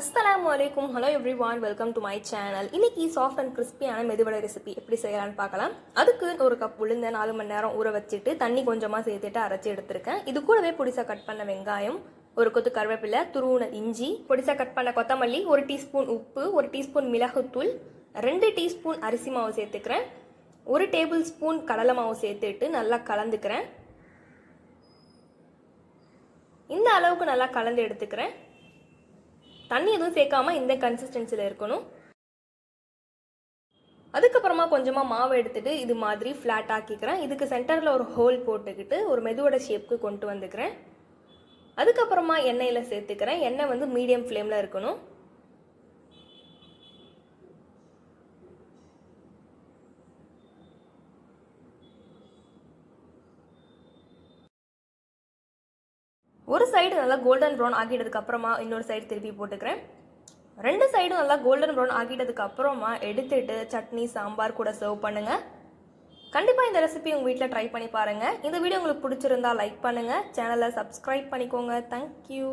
Assalamualaikum. Hello everyone. Welcome to my channel. இன்னைக்கு soft and கிறிஸ்பியான medu vada recipe எப்படி செய்யலாம்னு பார்க்கலாம். அதுக்கு ஒரு கப் உளுந்த 4 மணி நேரம் ஊற வச்சிட்டு தண்ணி கொஞ்சமா சேர்த்துட்டு அரைச்சி எடுத்துருக்கேன். இது கூடவே பொடிசா கட் பண்ண வெங்காயம், ஒரு கொத்து கருவேப்பிலை, துருவுன இஞ்சி, பொடிசா கட் பண்ண கொத்தமல்லி, 1 டீஸ்பூன் உப்பு, 1 டீஸ்பூன் மிளகுத்தூள், 2 டீஸ்பூன் அரிசி மாவு சேர்த்துக்கிறேன், 1 டேபிள் ஸ்பூன் கடலை மாவு சேர்த்துட்டு நல்லா கலந்துக்கிறேன். இந்த அளவுக்கு நல்லா கலந்து எடுத்துக்கிறேன். தண்ணி எதுவும் சேர்க்காம இந்த கன்சிஸ்டன்சியில் இருக்கணும். அதுக்கப்புறமா கொஞ்சமாக மாவு எடுத்துட்டு இது மாதிரி ஃப்ளாட் ஆக்கிக்கிறேன். இதுக்கு சென்டரில் ஒரு ஹோல் போட்டுக்கிட்டு ஒரு மெதுவோட ஷேப்புக்கு கொண்டு வந்துக்கிறேன். அதுக்கப்புறமா எண்ணெயில் சேர்த்துக்கிறேன். எண்ணெய் மீடியம் ஃப்ளேமில் இருக்கணும். ஒரு சைடு நல்லா கோல்டன் ப்ரௌன் ஆகிட்டதுக்கு அப்புறமா இன்னொரு சைடு திருப்பி போட்டுக்கிறேன். 2 சைடும் நல்லா கோல்டன் ப்ரௌன் ஆகிட்டதுக்கு அப்புறமா எடுத்துட்டு சட்னி சாம்பார் கூட சர்வ் பண்ணுங்க. கண்டிப்பாக இந்த ரெசிபி உங்கள் வீட்டில் ட்ரை பண்ணி பாருங்கள். இந்த வீடியோ உங்களுக்கு பிடிச்சிருந்தா லைக் பண்ணுங்கள், சேனலை சப்ஸ்கிரைப் பண்ணிக்கோங்க. தேங்க்யூ.